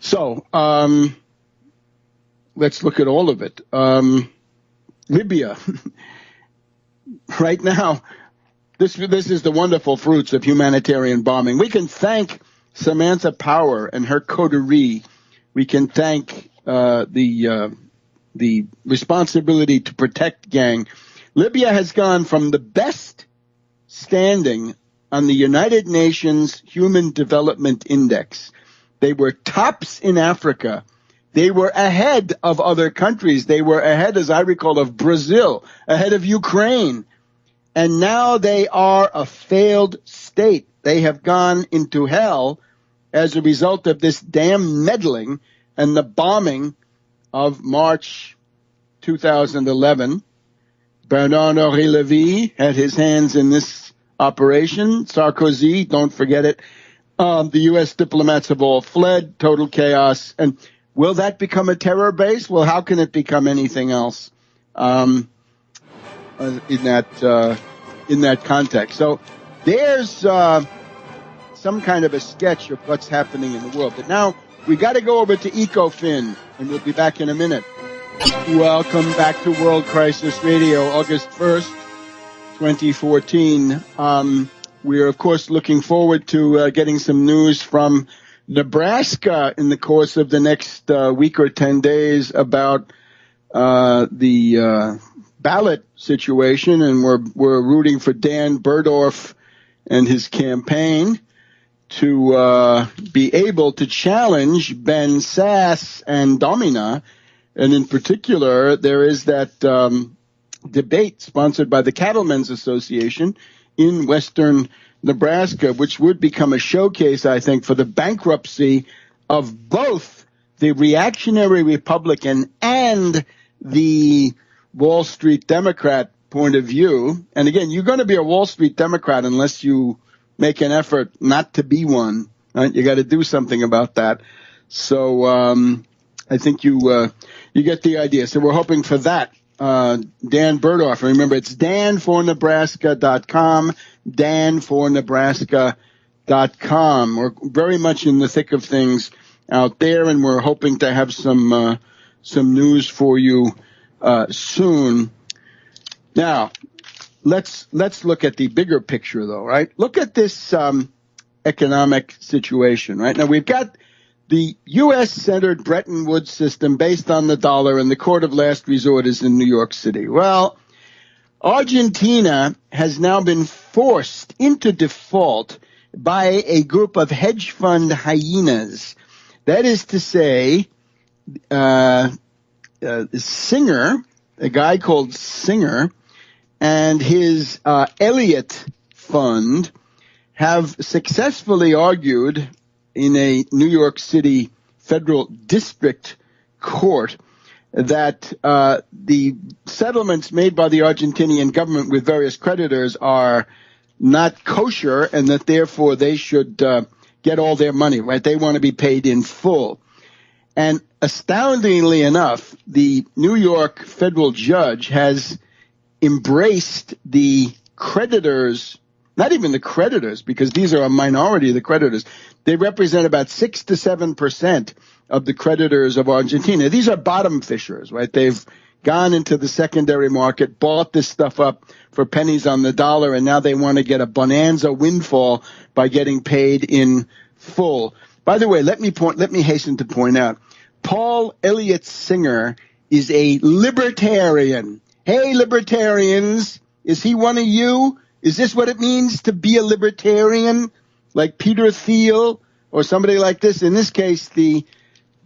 So let's look at all of it. Libya, right now, this is the wonderful fruits of humanitarian bombing. We can thank Samantha Power and her coterie. We can thank the responsibility to protect gang. Libya has gone from the best standing on the United Nations Human Development Index. They were tops in Africa. They were ahead of other countries. They were ahead, as I recall, of Brazil, ahead of Ukraine. And now they are a failed state. They have gone into hell as a result of this damn meddling and the bombing of March 2011. Bernard-Henri Lévy had his hands in this operation. Sarkozy, don't forget it. The U.S. diplomats have all fled, total chaos. And will that become a terror base? Well, how can it become anything else in that context? So there's some kind of a sketch of what's happening in the world. But now we got to go over to EcoFin, and we'll be back in a minute. Welcome back to World Crisis Radio, August 1st, 2014. We are, of course, looking forward to getting some news from Nebraska in the course of the next week or 10 days about the ballot situation, and we're rooting for Dan Berdorf and his campaign to be able to challenge Ben Sasse and Domina. And in particular, there is that debate sponsored by the Cattlemen's Association in western Nebraska, which would become a showcase, I think, for the bankruptcy of both the reactionary Republican and the Wall Street Democrat point of view. And again, you're going to be a Wall Street Democrat unless you make an effort not to be one. Right? You got to do something about that. So I think you get the idea. So we're hoping for that. Dan Berdorf. Remember, it's danfornebraska.com, danfornebraska.com. We're very much in the thick of things out there, and we're hoping to have some news for you soon. Now, let's look at the bigger picture, though, right? Look at this economic situation, right? Now, we've got the U.S.-centered Bretton Woods system based on the dollar, and the court of last resort is in New York City. Well, Argentina has now been forced into default by a group of hedge fund hyenas. That is to say, Singer, a guy called Singer, and his Elliott Fund have successfully argued in a New York City federal district court that the settlements made by the Argentinian government with various creditors are not kosher, and that therefore they should get all their money, right? They want to be paid in full. And astoundingly enough, the New York federal judge has embraced the creditors, not even the creditors, because these are a minority of the creditors. They represent about 6 to 7% of the creditors of Argentina. These are bottom fishers, right? They've gone into the secondary market, bought this stuff up for pennies on the dollar, and now they want to get a bonanza windfall by getting paid in full. By the way, let me hasten to point out, Paul Elliott Singer is a libertarian. Hey, libertarians, is he one of you? Is this what it means to be a libertarian, like Peter Thiel or somebody like this? In this case, the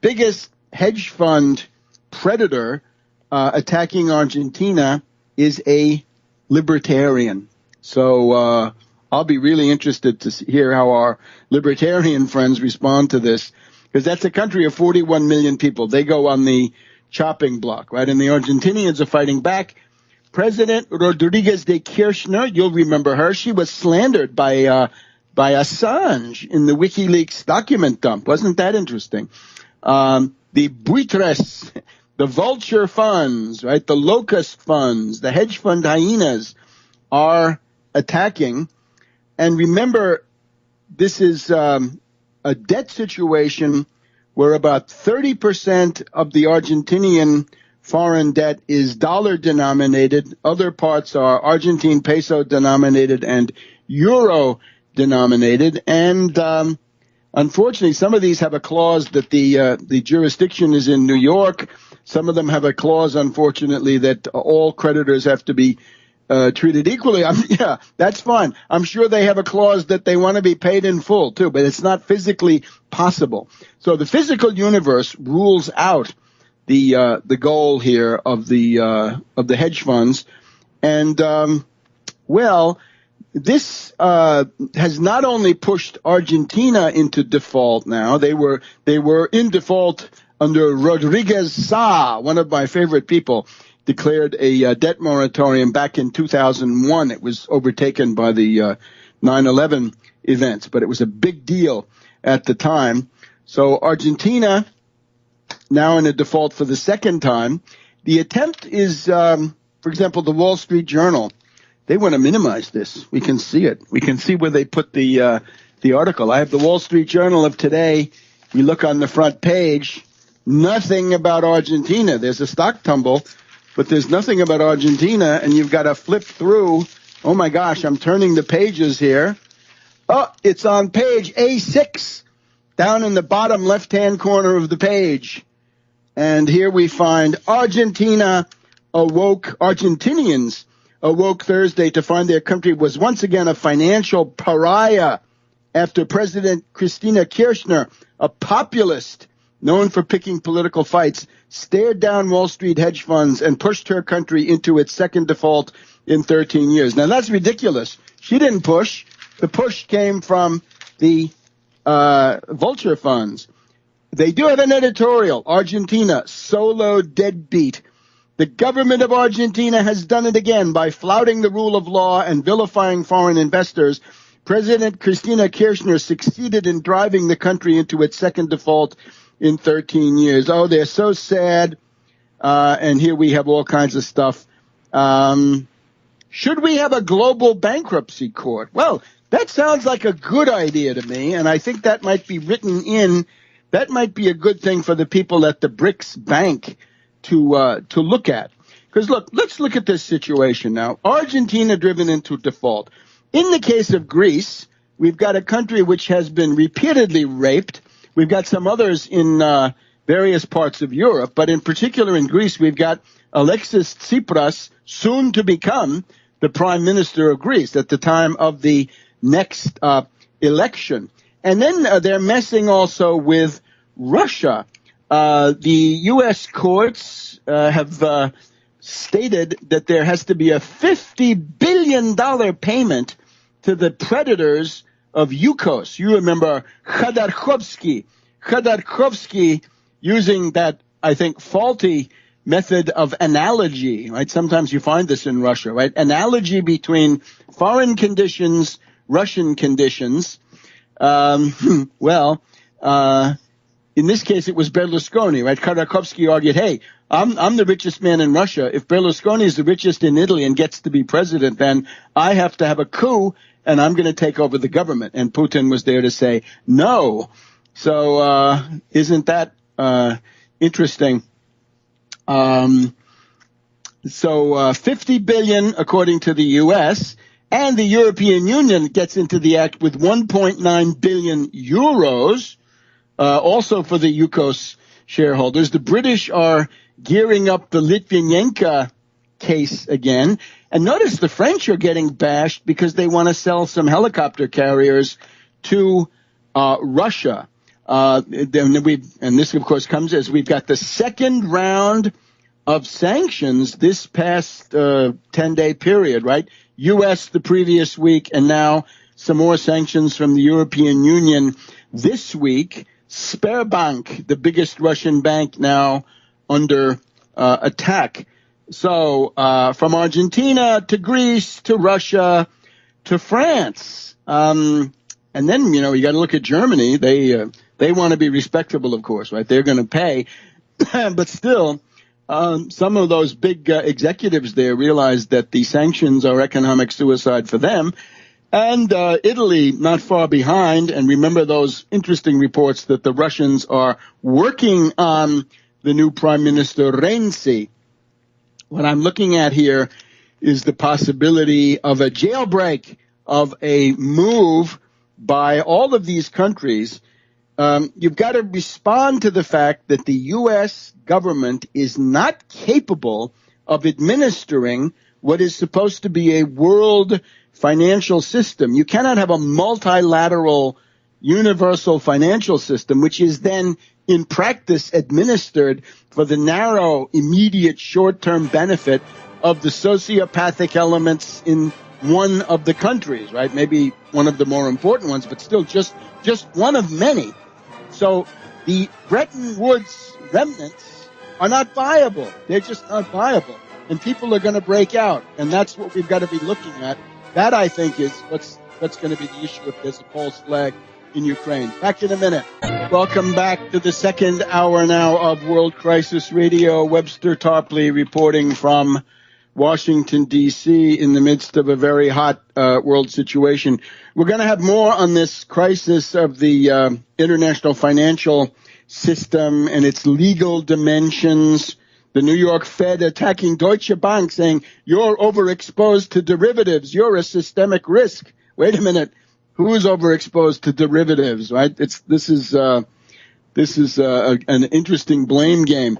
biggest hedge fund predator attacking Argentina is a libertarian. So I'll be really interested to hear how our libertarian friends respond to this, because that's a country of 41 million people. They go on the chopping block, right? And the Argentinians are fighting back. President Rodriguez de Kirchner, you'll remember her. She was slandered by Assange in the WikiLeaks document dump. Wasn't that interesting? The buitres, the vulture funds, right? The locust funds, the hedge fund hyenas are attacking. And remember, this is a debt situation where about 30% of the Argentinian foreign debt is dollar denominated. Other parts are Argentine peso denominated and euro denominated. And unfortunately, some of these have a clause that the jurisdiction is in New York. Some of them have a clause, unfortunately, that all creditors have to be treated equally. Yeah, that's fine. I'm sure they have a clause that they want to be paid in full too, but it's not physically possible. So the physical universe rules out the goal here of the hedge funds, and this has not only pushed Argentina into default. Now they were in default under Rodriguez Sa, one of my favorite people. Declared a debt moratorium back in 2001. It was overtaken by the 9/11 events, but it was a big deal at the time. So Argentina now in a default for the second time. The attempt is, for example, the Wall Street Journal. They want to minimize this. We can see it. We can see where they put the article. I have the Wall Street Journal of today. We look on the front page. Nothing about Argentina. There's a stock tumble. But there's nothing about Argentina, and you've got to flip through. Oh, my gosh, I'm turning the pages here. Oh, it's on page A6, down in the bottom left-hand corner of the page. And here we find Argentinians awoke Thursday to find their country was once again a financial pariah after President Cristina Kirchner, a populist known for picking political fights, stared down Wall Street hedge funds and pushed her country into its second default in 13 years. Now, that's ridiculous. She didn't push. The push came from the vulture funds. They do have an editorial, Argentina, solo deadbeat. The government of Argentina has done it again by flouting the rule of law and vilifying foreign investors. President Cristina Kirchner succeeded in driving the country into its second default in 13 years. Oh, they're so sad. And here we have all kinds of stuff. Should we have a global bankruptcy court? Well, that sounds like a good idea to me, and I think that might be written in. That might be a good thing for the people at the BRICS Bank to look at. Because, look, let's look at this situation now. Argentina driven into default. In the case of Greece, we've got a country which has been repeatedly raped. We've got some others in various parts of Europe, but in particular in Greece, we've got Alexis Tsipras, soon to become the prime minister of Greece at the time of the next election. And then they're messing also with Russia. The U.S. courts have stated that there has to be a $50 billion payment to the creditors of Yukos. You remember Khodorkovsky using that, I think, faulty method of analogy, right? Sometimes you find this in Russia, right? Analogy between foreign conditions, Russian conditions. In this case, it was Berlusconi, right? Khodorkovsky argued, hey, I'm the richest man in Russia. If Berlusconi is the richest in Italy and gets to be president, then I have to have a coup and I'm going to take over the government. And Putin was there to say no. So isn't that interesting? So $50 billion, according to the U.S., and the European Union gets into the act with 1.9 billion euros, also for the Yukos shareholders. The British are gearing up the Litvinenko case again. And notice the French are getting bashed because they want to sell some helicopter carriers to Russia. And this, of course, comes as we've got the second round of sanctions this past 10-day period, right? U.S. the previous week, and now some more sanctions from the European Union this week. Sberbank, the biggest Russian bank, now under attack. So from Argentina to Greece to Russia to France. And then, you got to look at Germany. They want to be respectable, of course, right? They're going to pay. But still, some of those big executives there realize that the sanctions are economic suicide for them. And Italy not far behind. And remember those interesting reports that the Russians are working on the new Prime Minister Renzi. What I'm looking at here is the possibility of a jailbreak, of a move by all of these countries. You've got to respond to the fact that the U.S. government is not capable of administering what is supposed to be a world financial system. You cannot have a multilateral universal financial system, which is then in practice administered for the narrow, immediate, short-term benefit of the sociopathic elements in one of the countries, right? Maybe one of the more important ones, but still just one of many. So the Bretton Woods remnants are not viable. They're just not viable. And people are going to break out. And that's what we've got to be looking at. That, I think, is what's going to be the issue if there's a false flag in Ukraine. Back in a minute. Welcome back to the second hour now of World Crisis Radio. Webster Tarpley reporting from Washington, D.C., in the midst of a very hot world situation. We're going to have more on this crisis of the international financial system and its legal dimensions. The New York Fed attacking Deutsche Bank, saying, you're overexposed to derivatives. You're a systemic risk. Wait a minute. Who is overexposed to derivatives, right? This is an interesting blame game.